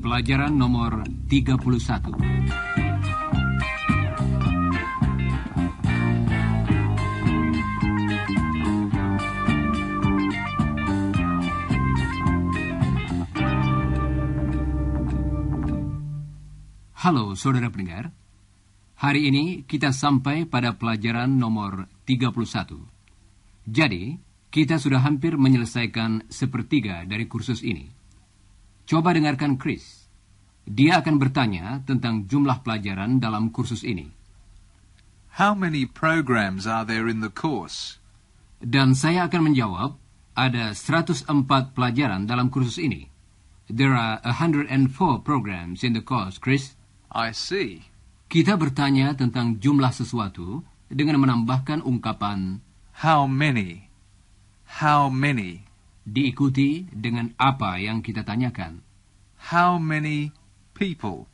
Pelajaran nomor 31. Halo saudara pendengar. Hari ini kita sampai pada pelajaran nomor 31. Jadi, kita sudah hampir menyelesaikan sepertiga dari kursus ini. Coba dengarkan Chris. Dia akan bertanya tentang jumlah pelajaran dalam kursus ini. How many programs are there in the course? Dan saya akan menjawab, ada 104 pelajaran dalam kursus ini. There are 104 programs in the course, Chris. I see. Kita bertanya tentang jumlah sesuatu dengan menambahkan ungkapan How many? How many? Diikuti dengan apa yang kita tanyakan. How many people?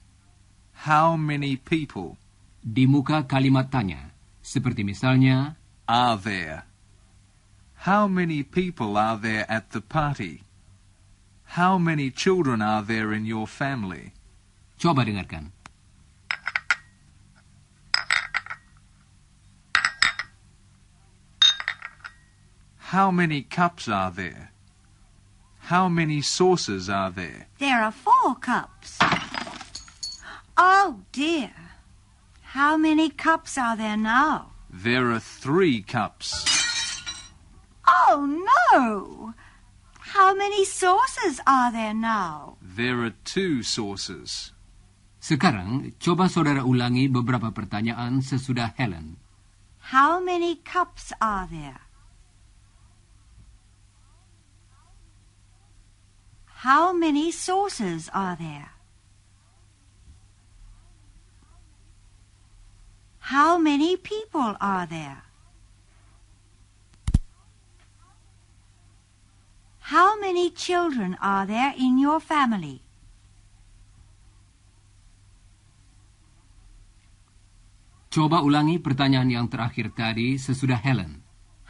How many people? Di muka kalimat tanya, seperti misalnya, Are there? How many people are there at the party? How many children are there in your family? Coba dengarkan. How many cups are there? How many saucers are there? There are 4 cups. Oh, dear. How many cups are there now? There are 3 cups. Oh, no. How many saucers are there now? There are 2 saucers. Sekarang, coba saudara ulangi beberapa pertanyaan sesudah Helen. How many cups are there? How many saucers are there? How many people are there? How many children are there in your family? Coba ulangi pertanyaan yang terakhir tadi sesudah Helen.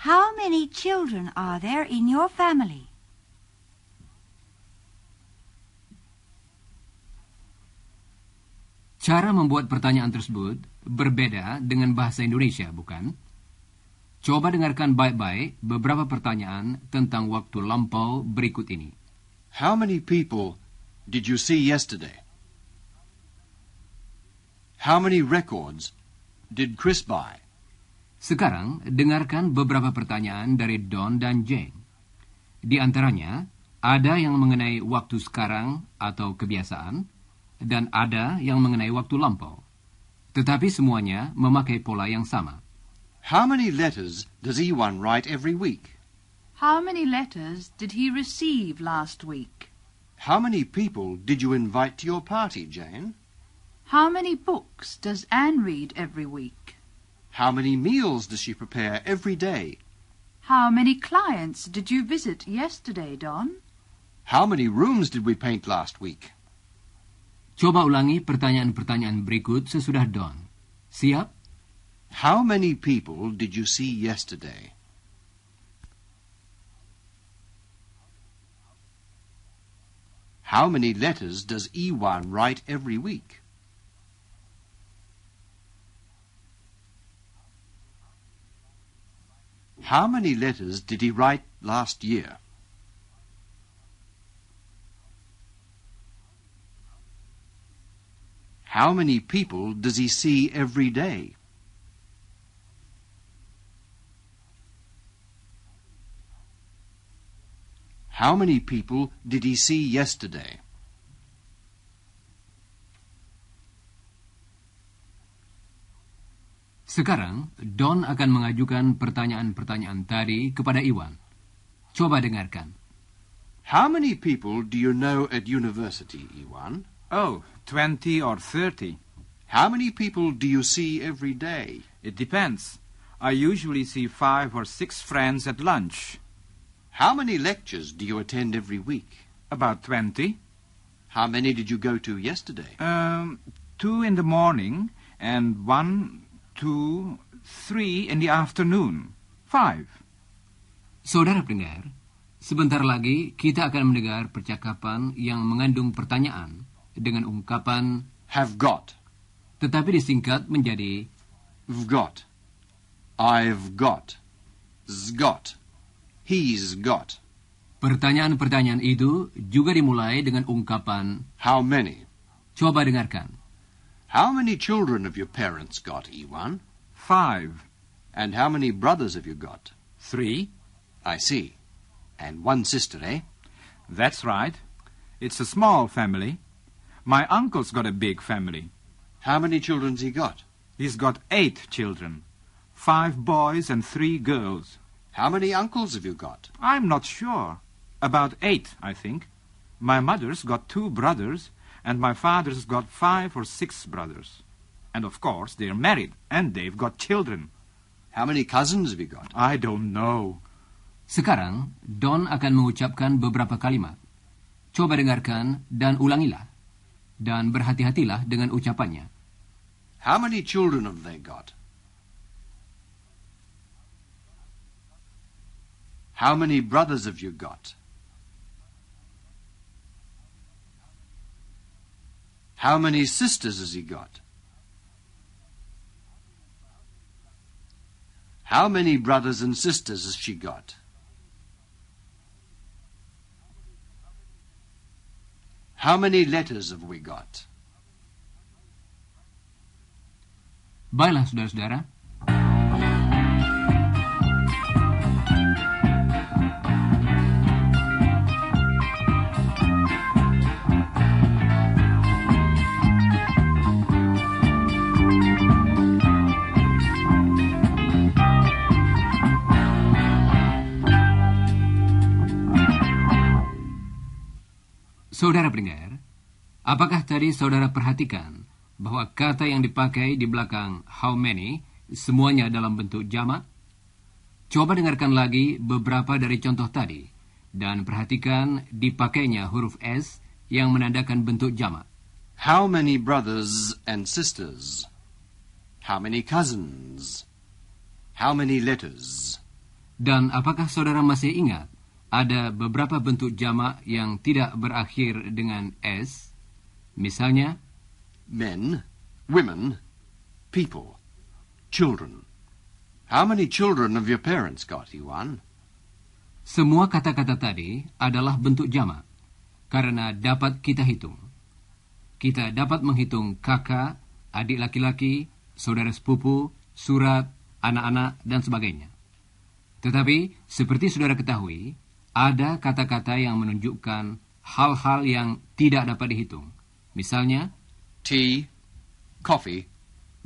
How many children are there in your family? Cara membuat pertanyaan tersebut berbeda dengan bahasa Indonesia, bukan? Coba dengarkan baik-baik beberapa pertanyaan tentang waktu lampau berikut ini. How many people did you see yesterday? How many records did Chris buy? Sekarang, dengarkan beberapa pertanyaan dari Don dan Jane. Di antaranya, ada yang mengenai waktu sekarang atau kebiasaan, dan ada yang mengenai waktu lampau. Tetapi semuanya memakai pola yang sama. How many letters does Iwan write every week? How many letters did he receive last week? How many people did you invite to your party, Jane? How many books does Anne read every week? How many meals does she prepare every day? How many clients did you visit yesterday, Don? How many rooms did we paint last week? Coba ulangi pertanyaan-pertanyaan berikut sesudah Don. Siap? How many people did you see yesterday? How many letters does Iwan write every week? How many letters did he write last year? How many people does he see every day? How many people did he see yesterday? Sekarang, Don akan mengajukan pertanyaan-pertanyaan tadi kepada Iwan. Coba dengarkan. How many people do you know at university, Iwan? Oh, 20 or 30. How many people do you see every day? It depends. I usually see 5 or 6 friends at lunch. How many lectures do you attend every week? About 20. How many did you go to yesterday? 2 in the morning and 1, 2, 3 in the afternoon. 5. Saudara pendengar, sebentar lagi kita akan mendengar percakapan yang mengandung pertanyaan dengan ungkapan Have got. tetapi disingkat menjadi I've got. I've got. Got. He's got. pertanyaan-pertanyaan itu juga dimulai dengan ungkapan How many? coba dengarkan. How many children have your parents got, Iwan? 5. And how many brothers have you got? 3. I see. And one sister, eh? That's right. It's a small family. My uncle's got a big family. How many children's he got? He's got 8 children. 5 boys and 3 girls. How many uncles have you got? I'm not sure. About 8, I think. My mother's got 2 brothers, and my father's got 5 or 6 brothers. And of course, they're married, and they've got children. How many cousins have you got? I don't know. Sekarang, Don akan mengucapkan beberapa kalimat. Coba dengarkan dan ulangilah. Dan berhati-hatilah dengan ucapannya. How many children have they got? How many brothers have you got? How many sisters has he got? How many brothers and sisters has she got? How many letters have we got? Baiklah, saudara-saudara. Saudara pendengar, apakah tadi saudara perhatikan bahwa kata yang dipakai di belakang how many semuanya dalam bentuk jamak? Coba dengarkan lagi beberapa dari contoh tadi dan perhatikan dipakainya huruf S yang menandakan bentuk jamak. How many brothers and sisters? How many cousins? How many letters? Dan apakah saudara masih ingat ada beberapa bentuk jamak yang tidak berakhir dengan S? Misalnya, Men, women, people, children. How many children have your parents got, Iwan? semua kata-kata tadi adalah bentuk jamak karena dapat kita hitung. Kita dapat menghitung kakak, adik laki-laki, saudara sepupu, surat, anak-anak, dan sebagainya. Tetapi, seperti saudara ketahui, ada kata-kata yang menunjukkan hal-hal yang tidak dapat dihitung. Misalnya, Tea, coffee,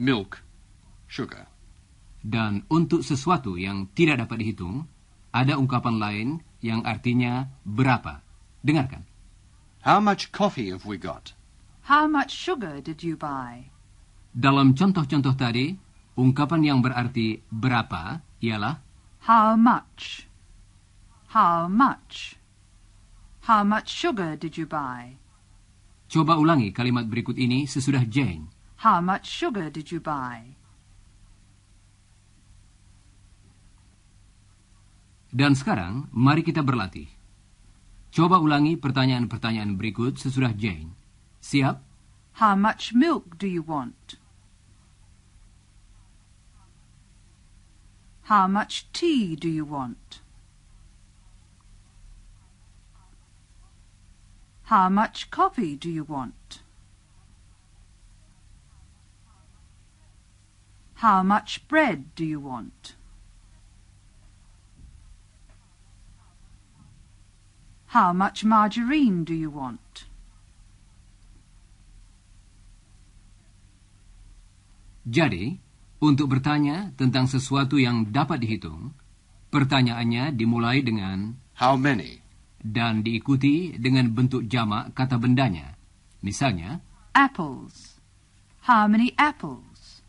milk, sugar. dan untuk sesuatu yang tidak dapat dihitung, ada ungkapan lain yang artinya berapa. Dengarkan. How much coffee have we got? How much sugar did you buy? Dalam contoh-contoh tadi, ungkapan yang berarti berapa ialah How much? How much? How much sugar did you buy? coba ulangi kalimat berikut ini sesudah Jane. How much sugar did you buy? Dan sekarang, mari kita berlatih. Coba ulangi pertanyaan-pertanyaan berikut sesudah Jane. Siap? How much milk do you want? How much tea do you want? How much coffee do you want? How much bread do you want? How much margarine do you want? Jadi, untuk bertanya tentang sesuatu yang dapat dihitung, pertanyaannya dimulai dengan How many? dan diikuti dengan bentuk jamak kata bendanya. Misalnya, Apples. How many apples?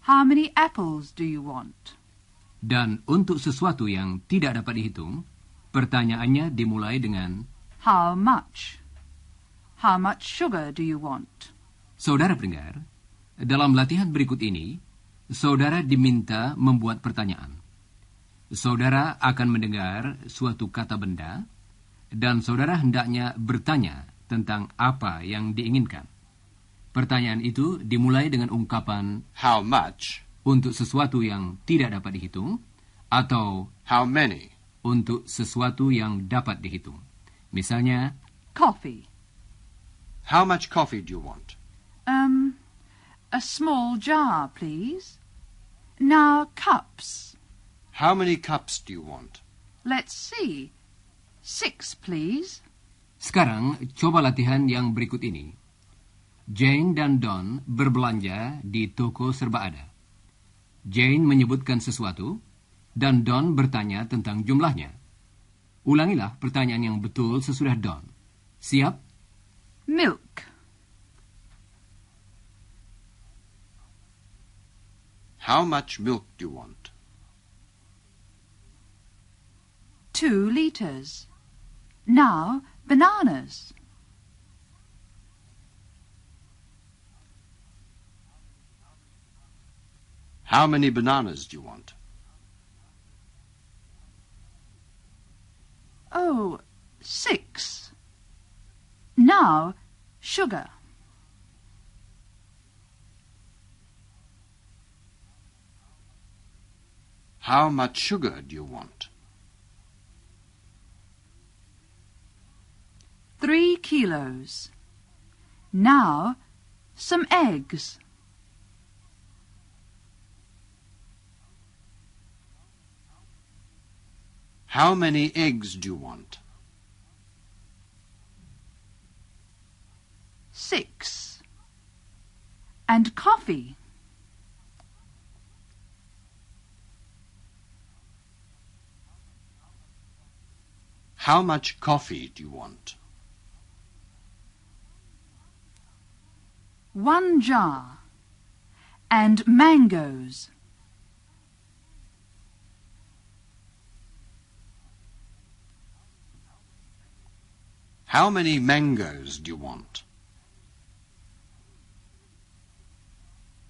How many apples do you want? dan untuk sesuatu yang tidak dapat dihitung, pertanyaannya dimulai dengan How much? How much sugar do you want? Saudara pendengar, dalam latihan berikut ini, saudara diminta membuat pertanyaan. Saudara akan mendengar suatu kata benda, dan saudara hendaknya bertanya tentang apa yang diinginkan. Pertanyaan itu dimulai dengan ungkapan How much? untuk sesuatu yang tidak dapat dihitung, atau How many? untuk sesuatu yang dapat dihitung. Misalnya, Coffee. How much coffee do you want? A small jar, please. Now, cups. How many cups do you want? Let's see. 6, please. sekarang coba latihan yang berikut ini. Jane dan Don berbelanja di toko serba ada. Jane menyebutkan sesuatu, dan Don bertanya tentang jumlahnya. Ulangilah pertanyaan yang betul sesudah Don. Siap? Milk. How much milk do you want? 2 liters. Now, bananas. How many bananas do you want? Oh, 6. Now, sugar. How much sugar do you want? 3 kilos. Now, some eggs. How many eggs do you want? 6. And coffee. How much coffee do you want? 1 jar. And mangoes. How many mangoes do you want?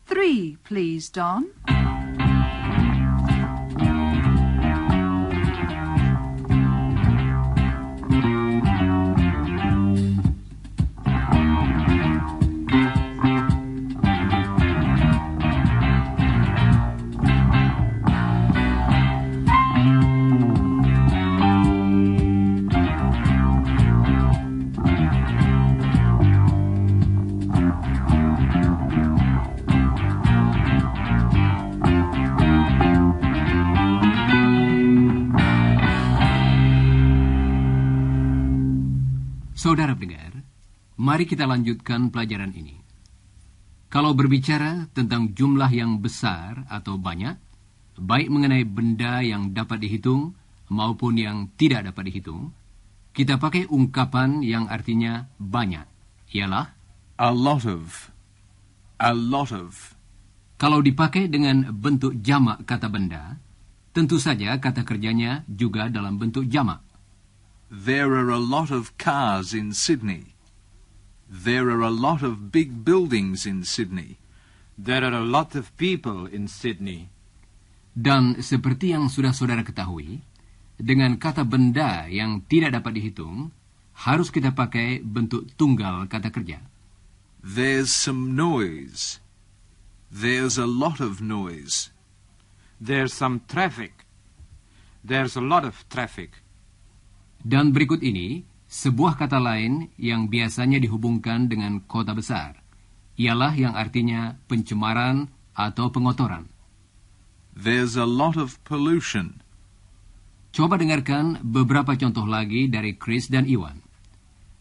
3, please, Don. Saudara pendengar, mari kita lanjutkan pelajaran ini. Kalau berbicara tentang jumlah yang besar atau banyak, baik mengenai benda yang dapat dihitung maupun yang tidak dapat dihitung, kita pakai ungkapan yang artinya banyak, ialah A lot of. A lot of. kalau dipakai dengan bentuk jamak kata benda, tentu saja kata kerjanya juga dalam bentuk jamak. There are a lot of cars in Sydney. There are a lot of big buildings in Sydney. There are a lot of people in Sydney. Dan seperti yang sudah saudara ketahui, dengan kata benda yang tidak dapat dihitung, harus kita pakai bentuk tunggal kata kerja. There's some noise. There's a lot of noise. There's some traffic. There's a lot of traffic. Dan berikut ini, sebuah kata lain yang biasanya dihubungkan dengan kota besar, ialah yang artinya pencemaran atau pengotoran. There's a lot of pollution. Coba dengarkan beberapa contoh lagi dari Chris dan Iwan.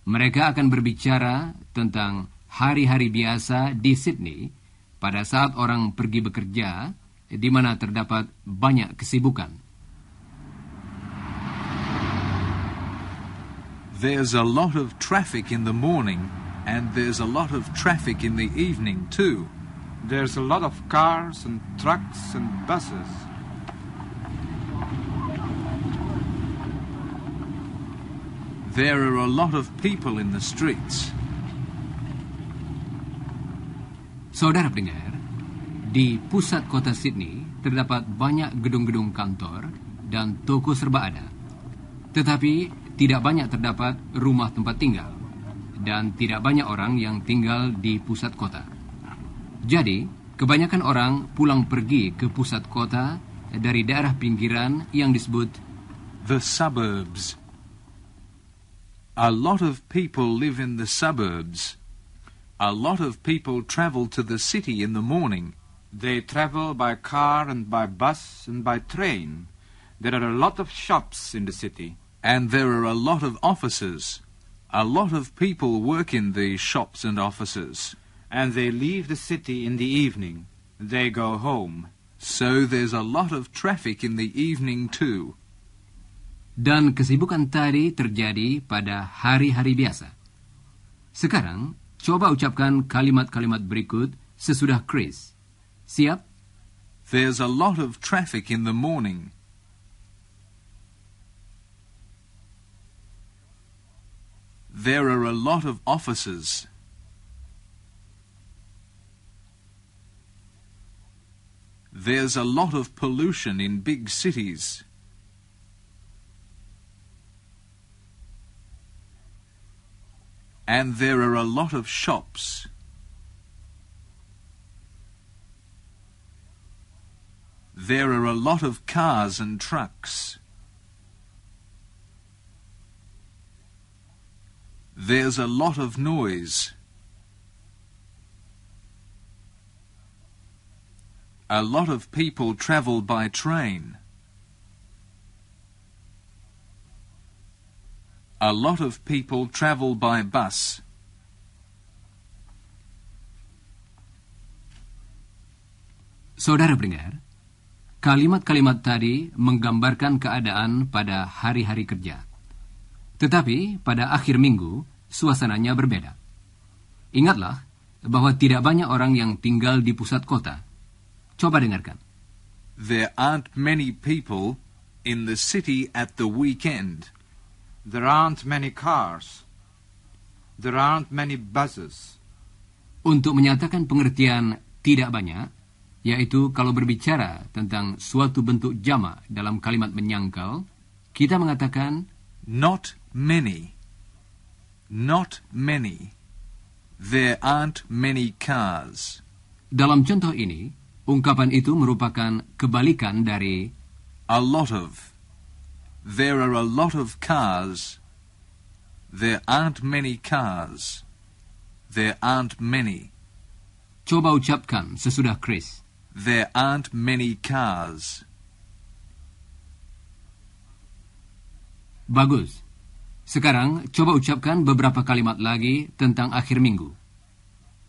Mereka akan berbicara tentang hari-hari biasa di Sydney pada saat orang pergi bekerja, di mana terdapat banyak kesibukan. There's a lot of traffic in the morning, and there's a lot of traffic in the evening too. There's a lot of cars and trucks and buses. There are a lot of people in the streets. Saudara pendengar, Di pusat kota Sydney terdapat banyak gedung-gedung kantor dan toko serba ada. Tetapi tidak banyak terdapat rumah tempat tinggal dan tidak banyak orang yang tinggal di pusat kota. Jadi, kebanyakan orang pulang pergi ke pusat kota dari daerah pinggiran yang disebut the suburbs. A lot of people live in the suburbs. A lot of people travel to the city in the morning. They travel by car and by bus and by train. There are a lot of shops in the city. And there are a lot of offices. A lot of people work in the shops and offices. And they leave the city in the evening. They go home. So there's a lot of traffic in the evening too. Dan kesibukan tadi terjadi pada hari-hari biasa. Sekarang, coba ucapkan kalimat-kalimat berikut sesudah Chris. Siap? There's a lot of traffic in the morning. There are a lot of offices. There's a lot of pollution in big cities. And there are a lot of shops. There are a lot of cars and trucks. There's a lot of noise. A lot of people travel by train. A lot of people travel by bus. Saudara pendengar, kalimat-kalimat tadi menggambarkan keadaan pada hari-hari kerja. Tetapi pada akhir minggu, suasananya berbeda. Ingatlah bahwa tidak banyak orang yang tinggal di pusat kota. Coba dengarkan. There aren't many people in the city at the weekend. There aren't many cars. There aren't many buses. Untuk menyatakan pengertian tidak banyak, yaitu kalau berbicara tentang suatu bentuk jamak dalam kalimat menyangkal, kita mengatakan not many. Not many. There aren't many cars. Dalam contoh ini, ungkapan itu merupakan kebalikan dari a lot of. There are a lot of cars. There aren't many cars. There aren't many. Coba ucapkan sesudah Chris. There aren't many cars. Bagus. Sekarang coba ucapkan beberapa kalimat lagi tentang akhir minggu.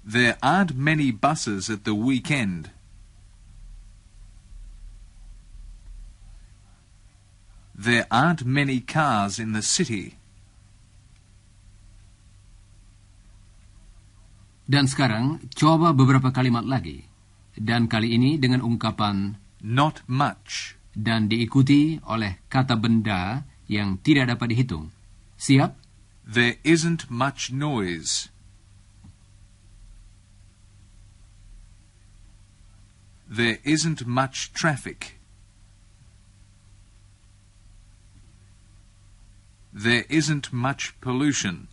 There aren't many buses at the weekend. There aren't many cars in the city. Dan sekarang coba beberapa kalimat lagi. Dan kali ini dengan ungkapan not much. Dan diikuti oleh kata benda yang tidak dapat dihitung. Siap? There isn't much noise. There isn't much traffic. There isn't much pollution.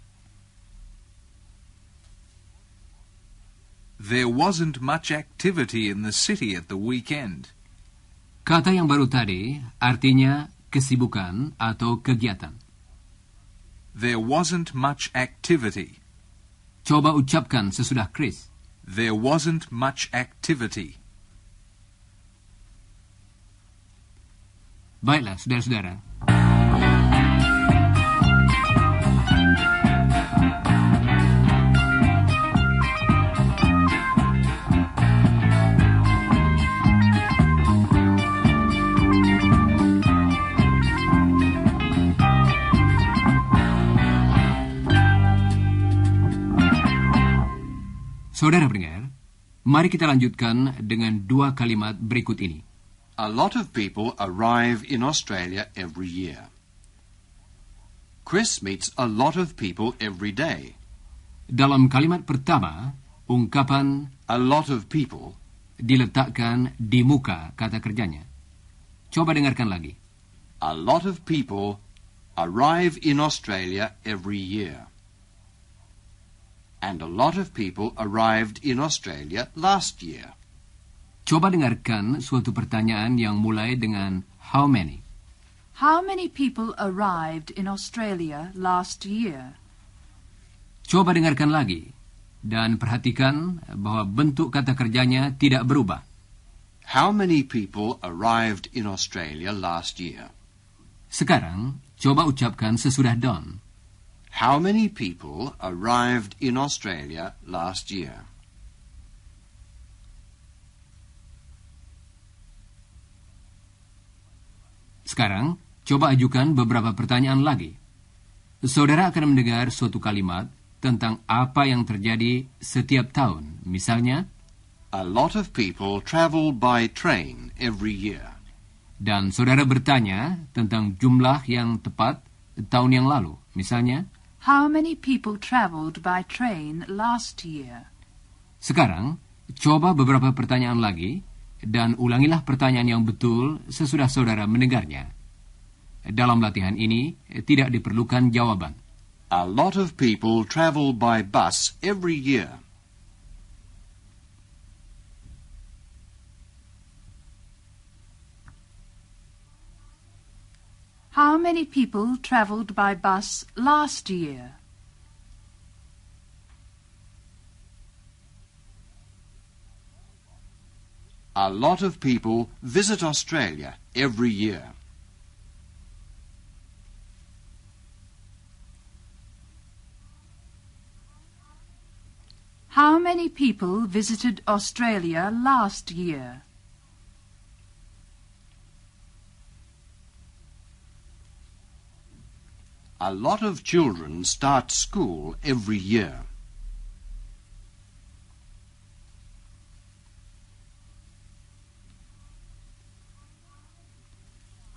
There wasn't much activity in the city at the weekend. Kata yang baru tadi artinya kesibukan atau kegiatan. There wasn't much activity. Coba ucapkan sesudah Chris. There wasn't much activity. Baiklah, saudara-saudara. Saudara pendengar, mari kita lanjutkan dengan dua kalimat berikut ini. A lot of people arrive in Australia every year. Chris meets a lot of people every day. Dalam kalimat pertama, ungkapan a lot of people diletakkan di muka kata kerjanya. Coba dengarkan lagi. A lot of people arrive in Australia every year. And a lot of people arrived in Australia last year. Coba dengarkan suatu pertanyaan yang mulai dengan how many. How many people arrived in Australia last year? Coba dengarkan lagi dan perhatikan bahwa bentuk kata kerjanya tidak berubah. How many people arrived in Australia last year? Sekarang, coba ucapkan sesudah done. How many people arrived in Australia last year? Sekarang, coba ajukan beberapa pertanyaan lagi. Saudara akan mendengar suatu kalimat tentang apa yang terjadi setiap tahun. Misalnya, A lot of people travel by train every year. dan saudara bertanya tentang jumlah yang tepat tahun yang lalu. Misalnya, How many people travelled by train last year? sekarang, coba beberapa pertanyaan lagi dan ulangilah pertanyaan yang betul sesudah saudara mendengarnya. Dalam latihan ini, tidak diperlukan jawaban. A lot of people travel by bus every year. How many people travelled by bus last year? A lot of people visit Australia every year. How many people visited Australia last year? A lot of children start school every year.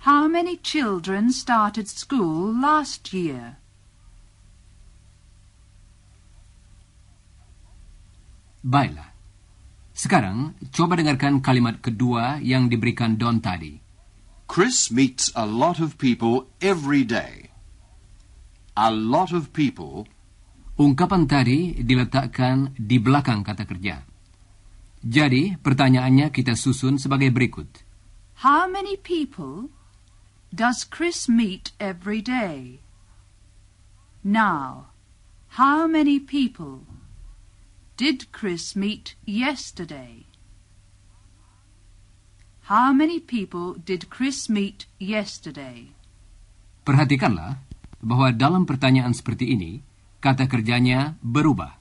How many children started school last year? Baiklah. Sekarang, coba dengarkan kalimat kedua yang diberikan Don tadi. Chris meets a lot of people every day. A lot of people. Ungkapan tadi diletakkan di belakang kata kerja. Jadi, pertanyaannya kita susun sebagai berikut. How many people does Chris meet every day? Now, how many people did Chris meet yesterday? How many people did Chris meet yesterday? Perhatikanlah bahwa dalam pertanyaan seperti ini, kata kerjanya berubah.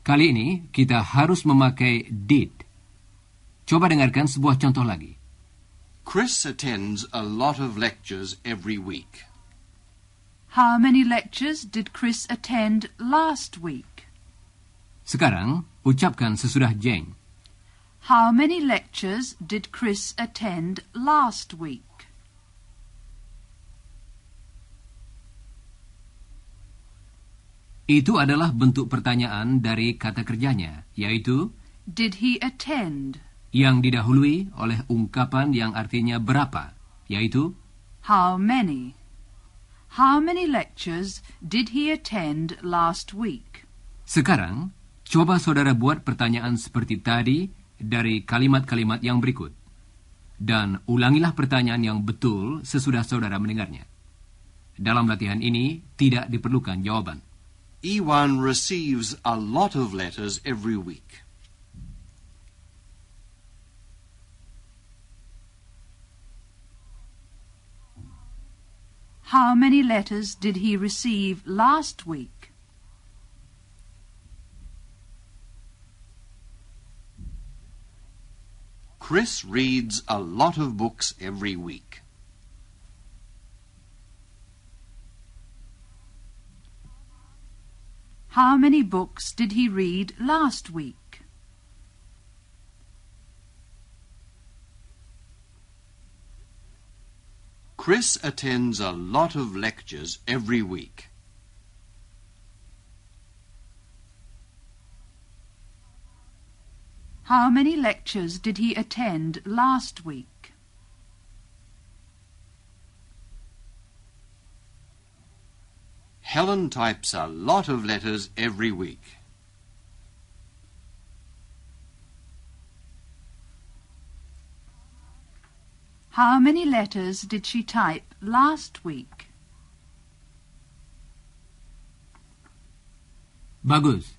Kali ini, kita harus memakai did. Coba dengarkan sebuah contoh lagi. Chris attends a lot of lectures every week. How many lectures did Chris attend last week? Sekarang, ucapkan sesudah Jane. How many lectures did Chris attend last week? Itu adalah bentuk pertanyaan dari kata kerjanya, yaitu Did he attend? yang didahului oleh ungkapan yang artinya berapa, yaitu How many? How many lectures did he attend last week? Sekarang, coba saudara buat pertanyaan seperti tadi dari kalimat-kalimat yang berikut. Dan ulangilah pertanyaan yang betul sesudah saudara mendengarnya. Dalam latihan ini, tidak diperlukan jawaban. Ewan receives a lot of letters every week. How many letters did he receive last week? Chris reads a lot of books every week. How many books did he read last week? Chris attends a lot of lectures every week. How many lectures did he attend last week? Helen types a lot of letters every week. How many letters did she type last week? Bagus.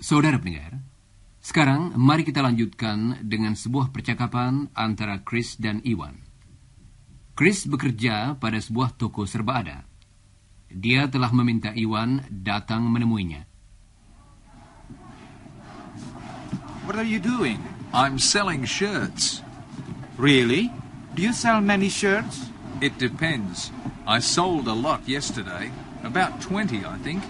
Saudara pendengar, sekarang mari kita lanjutkan dengan sebuah percakapan antara Chris dan Iwan. Chris bekerja pada sebuah toko serba ada. Dia telah meminta Iwan datang menemuinya. What are you doing? I'm selling shirts. Really? Do you sell many shirts? It depends. I sold a lot yesterday. About 20, I think.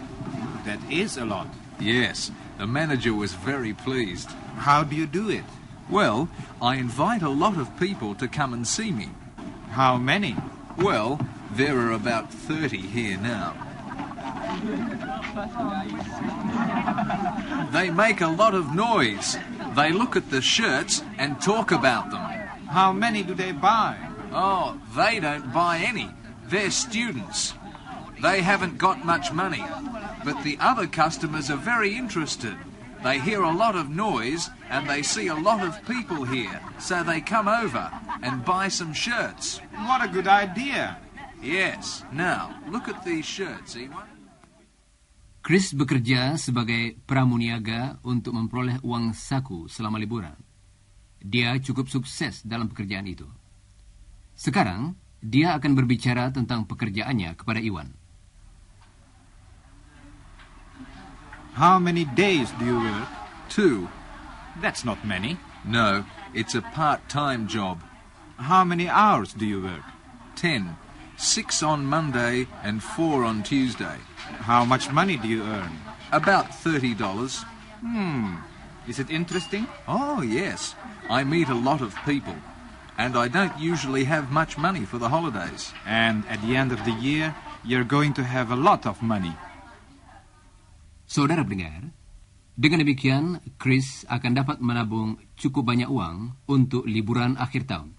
That is a lot. Yes, the manager was very pleased. How do you do it? Well, I invite a lot of people to come and see me. How many? Well, there are about 30 here now. They make a lot of noise. They look at the shirts and talk about them. How many do they buy? Oh, they don't buy any. They're students. They haven't got much money. But the other customers are very interested. They hear a lot of noise and they see a lot of people here. So they come over and buy some shirts. What a good idea. Yes. Now, look at these shirts, Ewan. Chris bekerja sebagai pramuniaga untuk memperoleh uang saku selama liburan. Dia cukup sukses dalam pekerjaan itu. Sekarang, dia akan berbicara tentang pekerjaannya kepada Iwan. How many days do you work? 2. That's not many. No, it's a part-time job. How many hours do you work? 10. 6 on Monday and 4 on Tuesday. How much money do you earn? About $30. Is it interesting? Oh, yes. I meet a lot of people. And I don't usually have much money for the holidays. And at the end of the year, you're going to have a lot of money. Saudara pendengar, dengan demikian Chris akan dapat menabung cukup banyak uang untuk liburan akhir tahun.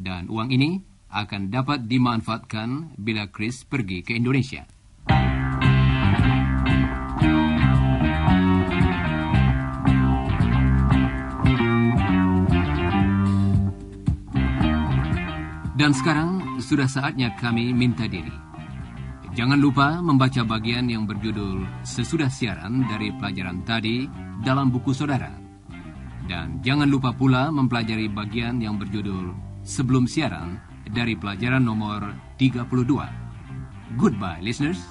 Dan uang ini akan dapat dimanfaatkan bila Chris pergi ke Indonesia. Dan sekarang sudah saatnya kami minta diri. Jangan lupa membaca bagian yang berjudul sesudah siaran dari pelajaran tadi dalam buku saudara. Dan jangan lupa pula mempelajari bagian yang berjudul sebelum siaran dari pelajaran nomor 32. Goodbye, listeners.